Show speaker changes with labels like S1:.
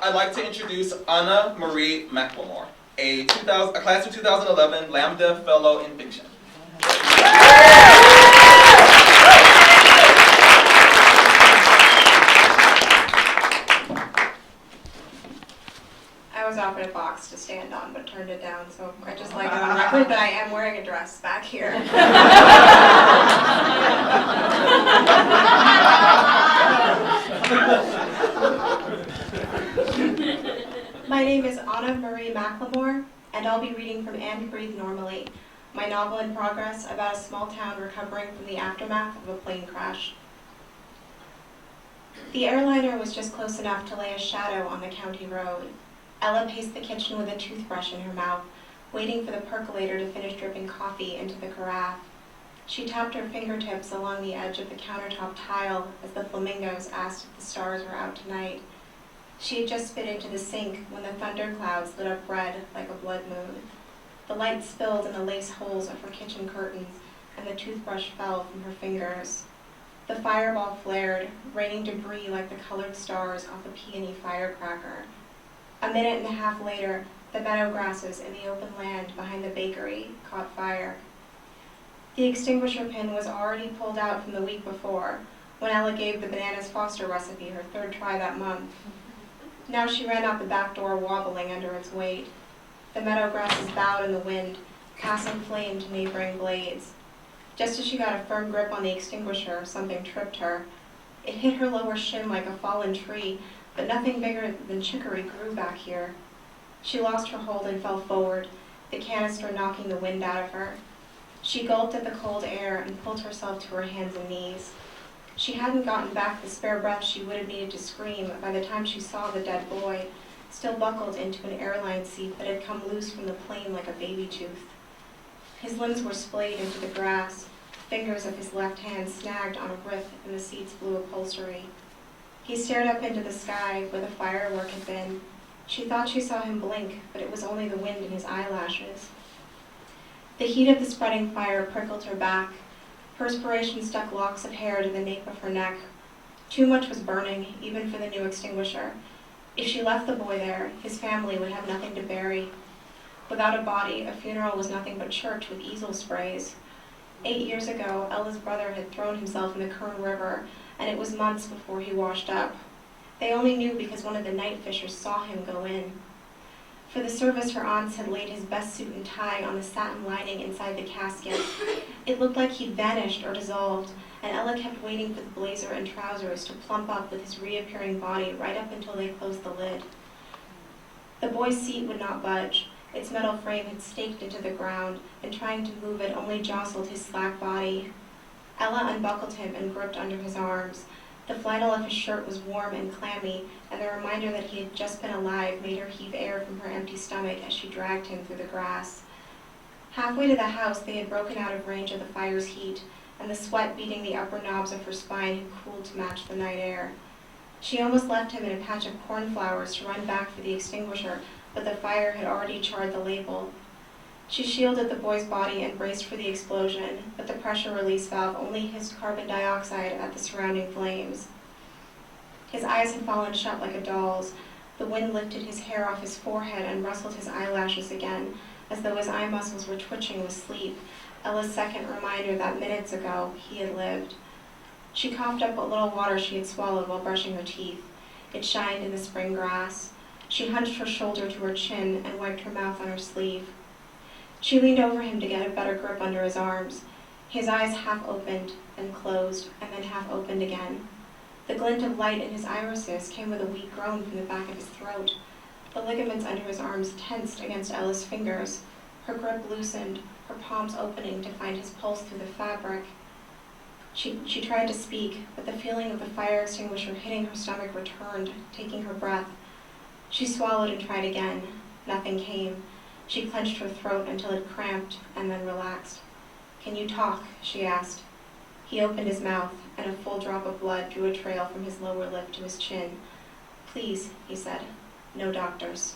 S1: I'd like to introduce Anna Marie McLemore, a class of 2011 Lambda Fellow in Fiction.
S2: I was offered a box to stand on, but turned it down, so I just like it on record that I am wearing a dress back here. My name is Anna Marie McLemore, and I'll be reading from And Breathe Normally, my novel in progress about a small town recovering from the aftermath of a plane crash. The airliner was just close enough to lay a shadow on the county road. Ella paced the kitchen with a toothbrush in her mouth, waiting for the percolator to finish dripping coffee into the carafe. She tapped her fingertips along the edge of the countertop tile as the flamingos asked if the stars were out tonight. She had just spit into the sink when the thunder clouds lit up red like a blood moon. The light spilled in the lace holes of her kitchen curtains, and the toothbrush fell from her fingers. The fireball flared, raining debris like the colored stars off a peony firecracker. A minute and a half later, the meadow grasses in the open land behind the bakery caught fire. The extinguisher pin was already pulled out from the week before, when Ella gave the bananas Foster recipe her third try that month. Now she ran out the back door wobbling under its weight. The meadow grasses bowed in the wind, passing flame to neighboring blades. Just as she got a firm grip on the extinguisher, something tripped her. It hit her lower shin like a fallen tree, but nothing bigger than chicory grew back here. She lost her hold and fell forward, the canister knocking the wind out of her. She gulped at the cold air and pulled herself to her hands and knees. She hadn't gotten back the spare breath she would have needed to scream by the time she saw the dead boy, still buckled into an airline seat that had come loose from the plane like a baby tooth. His limbs were splayed into the grass, fingers of his left hand snagged on a rip in the seat's blue upholstery. He stared up into the sky where the firework had been. She thought she saw him blink, but it was only the wind in his eyelashes. The heat of the spreading fire prickled her back. Perspiration stuck locks of hair to the nape of her neck. Too much was burning, even for the new extinguisher. If she left the boy there, his family would have nothing to bury. Without a body, a funeral was nothing but church with easel sprays. 8 years ago, Ella's brother had thrown himself in the Kern River, and it was months before he washed up. They only knew because one of the night fishers saw him go in. For the service, her aunts had laid his best suit and tie on the satin lining inside the casket. It looked like he'd vanished or dissolved, and Ella kept waiting for the blazer and trousers to plump up with his reappearing body right up until they closed the lid. The boy's seat would not budge. Its metal frame had staked into the ground, and trying to move it only jostled his slack body. Ella unbuckled him and gripped under his arms. The flannel of his shirt was warm and clammy, and the reminder that he had just been alive made her heave air from her empty stomach as she dragged him through the grass. Halfway to the house, they had broken out of range of the fire's heat, and the sweat beating the upper knobs of her spine had cooled to match the night air. She almost left him in a patch of cornflowers to run back for the extinguisher, but the fire had already charred the label. She shielded the boy's body and braced for the explosion, but the pressure release valve only hissed carbon dioxide at the surrounding flames. His eyes had fallen shut like a doll's. The wind lifted his hair off his forehead and rustled his eyelashes again, as though his eye muscles were twitching with sleep, Ella's second reminder that minutes ago he had lived. She coughed up what little water she had swallowed while brushing her teeth. It shined in the spring grass. She hunched her shoulder to her chin and wiped her mouth on her sleeve. She leaned over him to get a better grip under his arms. His eyes half opened and closed, and then half opened again. The glint of light in his irises came with a weak groan from the back of his throat. The ligaments under his arms tensed against Ella's fingers. Her grip loosened, her palms opening to find his pulse through the fabric. She tried to speak, but the feeling of the fire extinguisher hitting her stomach returned, taking her breath. She swallowed and tried again. Nothing came. She clenched her throat until it cramped and then relaxed. "Can you talk?" she asked. He opened his mouth, and a full drop of blood drew a trail from his lower lip to his chin. "Please," he said, "no doctors."